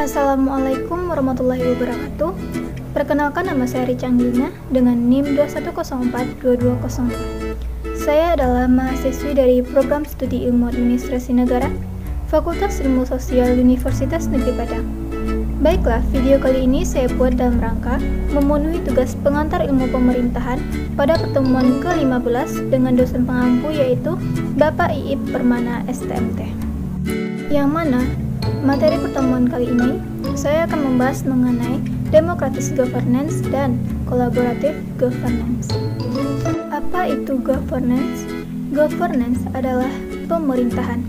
Assalamualaikum warahmatullahi wabarakatuh. Perkenalkan, nama saya Richa Angelina dengan NIM 21042204. Saya adalah mahasiswi dari Program Studi Ilmu Administrasi Negara, Fakultas Ilmu Sosial Universitas Negeri Padang. Baiklah, video kali ini saya buat dalam rangka memenuhi tugas pengantar ilmu pemerintahan pada pertemuan ke-15 dengan dosen pengampu yaitu Bapak Iip Permana STMT. Yang mana materi pertemuan kali ini saya akan membahas mengenai democratic governance dan collaborative governance. Apa itu governance? Governance adalah pemerintahan,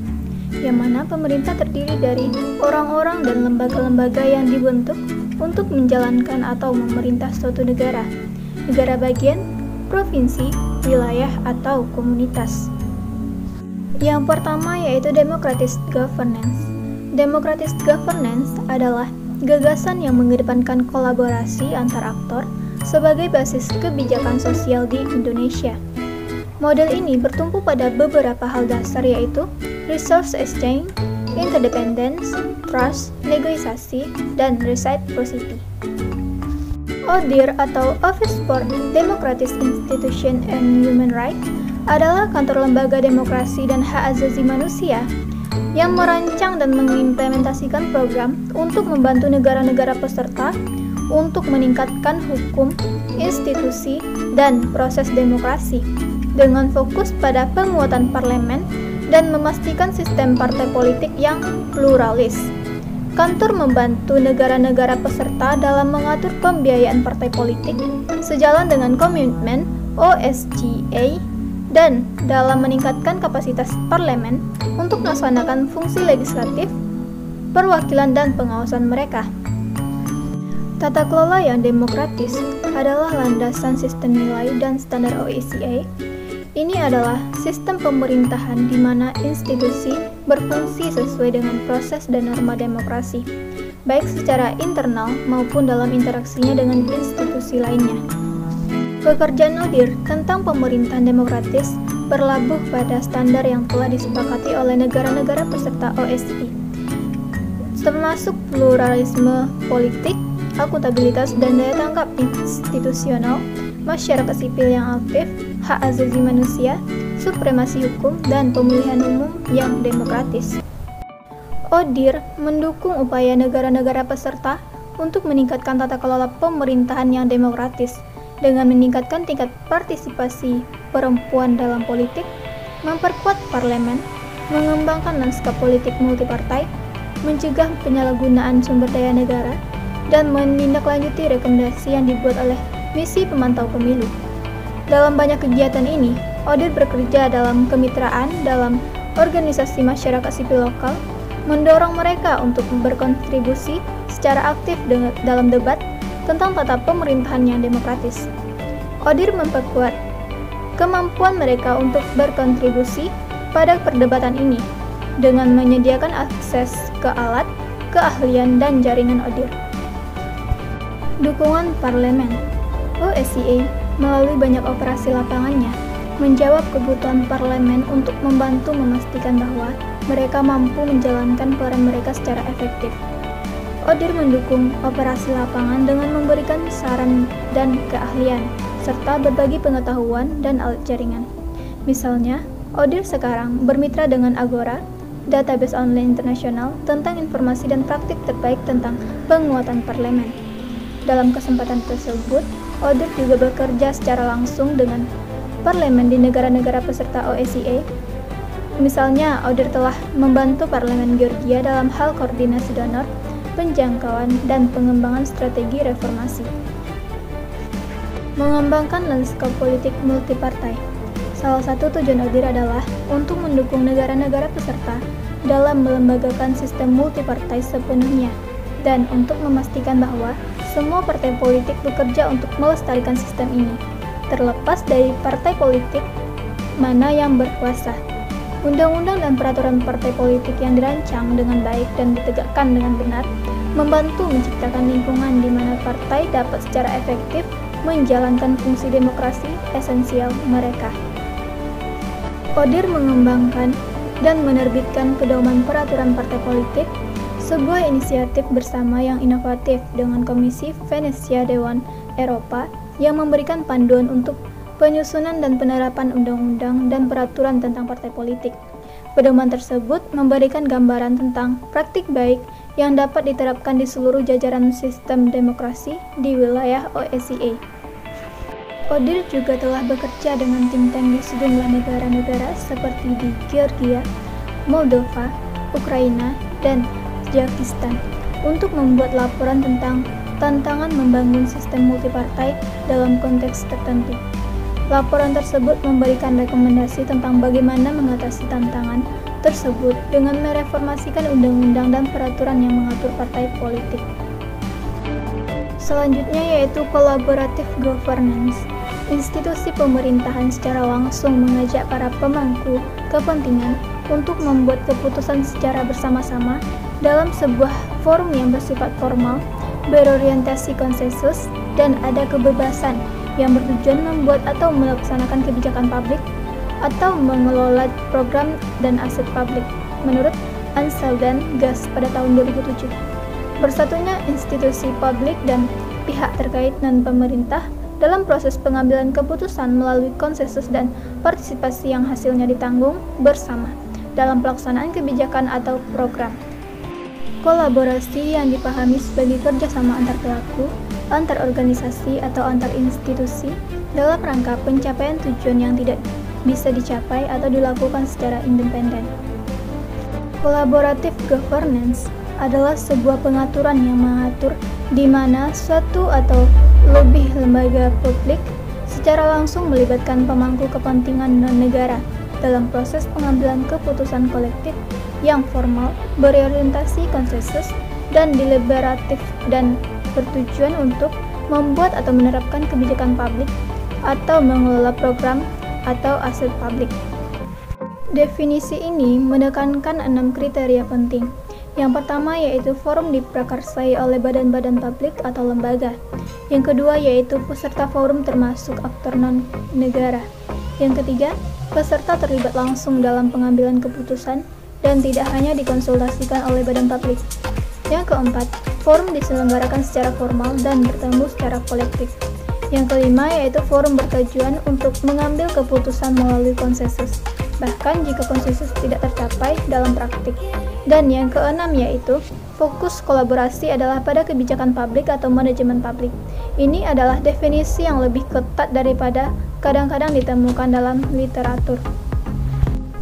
yang mana pemerintah terdiri dari orang-orang dan lembaga-lembaga yang dibentuk untuk menjalankan atau memerintah suatu negara bagian, provinsi, wilayah, atau komunitas. Yang pertama yaitu democratic governance. Democratic governance adalah gagasan yang mengedepankan kolaborasi antar aktor sebagai basis kebijakan sosial di Indonesia. Model ini bertumpu pada beberapa hal dasar yaitu resource exchange, interdependence, trust, negosiasi, dan reciprocity. ODIHR atau Office for Democratic Institutions and Human Rights adalah kantor lembaga demokrasi dan hak asasi manusia yang merancang dan mengimplementasikan program untuk membantu negara-negara peserta untuk meningkatkan hukum, institusi, dan proses demokrasi dengan fokus pada penguatan parlemen dan memastikan sistem partai politik yang pluralis. Kantor membantu negara-negara peserta dalam mengatur pembiayaan partai politik sejalan dengan komitmen OSCE dan dalam meningkatkan kapasitas parlemen untuk melaksanakan fungsi legislatif, perwakilan, dan pengawasan mereka. Tata kelola yang demokratis adalah landasan sistem nilai dan standar OSCE. Ini adalah sistem pemerintahan di mana institusi berfungsi sesuai dengan proses dan norma demokrasi, baik secara internal maupun dalam interaksinya dengan institusi lainnya. Pekerjaan ODIHR tentang pemerintahan demokratis berlabuh pada standar yang telah disepakati oleh negara-negara peserta OSCE, termasuk pluralisme politik, akuntabilitas dan daya tangkap institusional, masyarakat sipil yang aktif, hak asasi manusia, supremasi hukum, dan pemilihan umum yang demokratis. ODIHR mendukung upaya negara-negara peserta untuk meningkatkan tata kelola pemerintahan yang demokratis dengan meningkatkan tingkat partisipasi perempuan dalam politik, memperkuat parlemen, mengembangkan lanskap politik multipartai, mencegah penyalahgunaan sumber daya negara, dan menindaklanjuti rekomendasi yang dibuat oleh misi pemantau pemilu. Dalam banyak kegiatan ini, ODIHR bekerja dalam kemitraan dalam organisasi masyarakat sipil lokal, mendorong mereka untuk berkontribusi secara aktif dalam debat tentang tata pemerintahan yang demokratis. ODIHR memperkuat kemampuan mereka untuk berkontribusi pada perdebatan ini dengan menyediakan akses ke alat, keahlian, dan jaringan ODIHR. Dukungan parlemen. OSCE melalui banyak operasi lapangannya menjawab kebutuhan parlemen untuk membantu memastikan bahwa mereka mampu menjalankan peran mereka secara efektif. ODIHR mendukung operasi lapangan dengan memberikan saran dan keahlian, serta berbagi pengetahuan dan alat jaringan. Misalnya, ODIHR sekarang bermitra dengan Agora, database online internasional tentang informasi dan praktik terbaik tentang penguatan parlemen. Dalam kesempatan tersebut, ODIHR juga bekerja secara langsung dengan parlemen di negara-negara peserta OSCE. Misalnya, ODIHR telah membantu parlemen Georgia dalam hal koordinasi donor, penjangkauan, dan pengembangan strategi reformasi. Mengembangkan lanskap politik multipartai. Salah satu tujuan ODIHR adalah untuk mendukung negara-negara peserta dalam melembagakan sistem multipartai sepenuhnya dan untuk memastikan bahwa semua partai politik bekerja untuk melestarikan sistem ini, terlepas dari partai politik mana yang berkuasa. Undang-undang dan peraturan partai politik yang dirancang dengan baik dan ditegakkan dengan benar membantu menciptakan lingkungan di mana partai dapat secara efektif menjalankan fungsi demokrasi esensial mereka. ODIHR mengembangkan dan menerbitkan pedoman peraturan partai politik sebuah inisiatif bersama yang inovatif dengan Komisi Venesia Dewan Eropa yang memberikan panduan untuk penyusunan dan penerapan undang-undang dan peraturan tentang partai politik. Pedoman tersebut memberikan gambaran tentang praktik baik yang dapat diterapkan di seluruh jajaran sistem demokrasi di wilayah OSCE. ODIHR juga telah bekerja dengan think tank di sejumlah negara-negara seperti di Georgia, Moldova, Ukraina, dan Tajikistan untuk membuat laporan tentang tantangan membangun sistem multipartai dalam konteks tertentu. Laporan tersebut memberikan rekomendasi tentang bagaimana mengatasi tantangan tersebut dengan mereformasikan undang-undang dan peraturan yang mengatur partai politik. Selanjutnya yaitu collaborative governance. Institusi pemerintahan secara langsung mengajak para pemangku kepentingan untuk membuat keputusan secara bersama-sama dalam sebuah forum yang bersifat formal, berorientasi konsensus, dan ada kebebasan yang bertujuan membuat atau melaksanakan kebijakan publik atau mengelola program dan aset publik, menurut Ansel dan Gas pada tahun 2007. Bersatunya institusi publik dan pihak terkait dan pemerintah dalam proses pengambilan keputusan melalui konsensus dan partisipasi yang hasilnya ditanggung bersama dalam pelaksanaan kebijakan atau program. Kolaborasi yang dipahami sebagai kerjasama antar pelaku, antar organisasi atau antar institusi dalam rangka pencapaian tujuan yang tidak bisa dicapai atau dilakukan secara independen. Collaborative governance adalah sebuah pengaturan yang mengatur di mana suatu atau lebih lembaga publik secara langsung melibatkan pemangku kepentingan non-negara dalam proses pengambilan keputusan kolektif yang formal, berorientasi konsensus, dan deliberatif dan bertujuan untuk membuat atau menerapkan kebijakan publik atau mengelola program atau aset publik. Definisi ini menekankan 6 kriteria penting. Yang pertama yaitu forum diprakarsai oleh badan-badan publik atau lembaga. Yang kedua yaitu peserta forum termasuk aktor non-negara. Yang ketiga, peserta terlibat langsung dalam pengambilan keputusan dan tidak hanya dikonsultasikan oleh badan publik. Yang keempat, forum diselenggarakan secara formal dan bertemu secara kolektif. Yang kelima yaitu forum bertujuan untuk mengambil keputusan melalui konsensus, bahkan jika konsensus tidak tercapai dalam praktik. Dan yang keenam yaitu fokus kolaborasi adalah pada kebijakan publik atau manajemen publik. Ini adalah definisi yang lebih ketat daripada kadang-kadang ditemukan dalam literatur.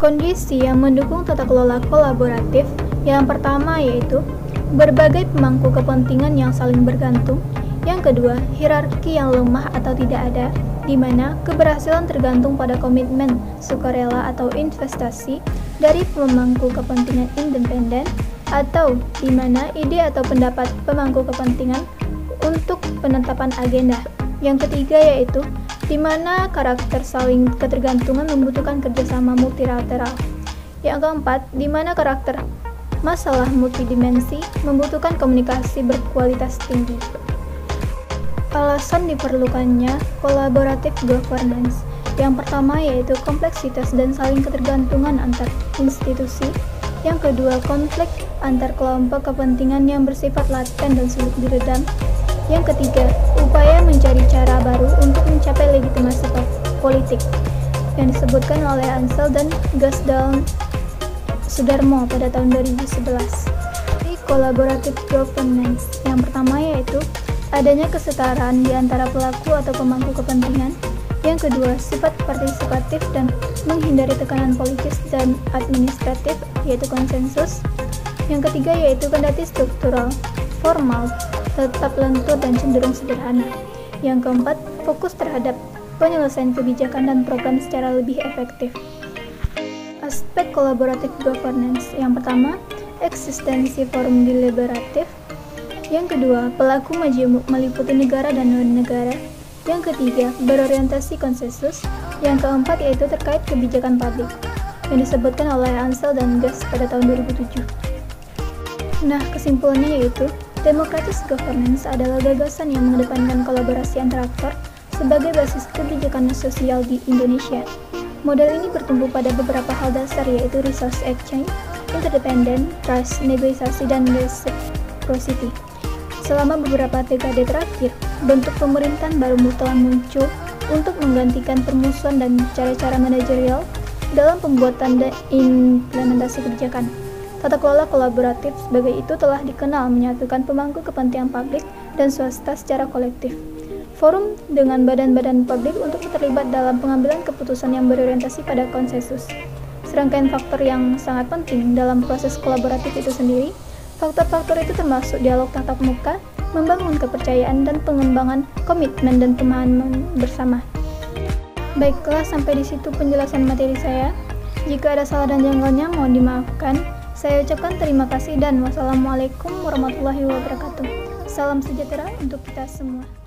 Kondisi yang mendukung tata kelola kolaboratif yang pertama yaitu berbagai pemangku kepentingan yang saling bergantung. Yang kedua, hierarki yang lemah atau tidak ada, di mana keberhasilan tergantung pada komitmen, sukarela atau investasi dari pemangku kepentingan independen, atau di mana ide atau pendapat pemangku kepentingan untuk penetapan agenda. Yang ketiga yaitu di mana karakter saling ketergantungan membutuhkan kerjasama multilateral. Yang keempat, di mana karakter masalah multidimensi membutuhkan komunikasi berkualitas tinggi. Alasan diperlukannya collaborative governance. Yang pertama yaitu kompleksitas dan saling ketergantungan antar institusi. Yang kedua, konflik antar kelompok kepentingan yang bersifat laten dan sulit diredam. Yang ketiga, upaya mencari cara baru untuk mencapai legitimasi politik yang disebutkan oleh Ansel dan Gasdal Sudarmo pada tahun 2011. Di collaborative governance, yang pertama yaitu adanya kesetaraan di antara pelaku atau pemangku kepentingan. Yang kedua, sifat partisipatif dan menghindari tekanan politis dan administratif, yaitu konsensus. Yang ketiga yaitu kendati struktural, formal, tetap lentur dan cenderung sederhana. Yang keempat, fokus terhadap penyelesaian kebijakan dan program secara lebih efektif. Aspek collaborative governance. Yang pertama, eksistensi forum deliberatif. Yang kedua, pelaku majemuk meliputi negara dan non-negara. Yang ketiga, berorientasi konsensus. Yang keempat yaitu terkait kebijakan publik, yang disebutkan oleh Ansel dan Gas pada tahun 2007. Nah, kesimpulannya yaitu democratic governance adalah gagasan yang mengedepankan kolaborasi antar aktor sebagai basis kebijakan sosial di Indonesia. Model ini bertumbuh pada beberapa hal dasar yaitu resource exchange, interdependen, trust, negosiasi, dan reciprocity. Selama beberapa dekade terakhir, bentuk pemerintahan baru telah muncul untuk menggantikan permusuhan dan cara-cara manajerial dalam pembuatan dan implementasi kebijakan. Tata kelola kolaboratif sebagai itu telah dikenal menyatukan pemangku kepentingan publik dan swasta secara kolektif. Forum dengan badan-badan publik untuk terlibat dalam pengambilan keputusan yang berorientasi pada konsensus. Serangkaian faktor yang sangat penting dalam proses kolaboratif itu sendiri. Faktor-faktor itu termasuk dialog tatap muka, membangun kepercayaan, dan pengembangan komitmen dan pemahaman bersama. Baiklah, sampai di situ penjelasan materi saya. Jika ada salah dan janggalnya, mohon dimaafkan. Saya ucapkan terima kasih dan wassalamualaikum warahmatullahi wabarakatuh. Salam sejahtera untuk kita semua.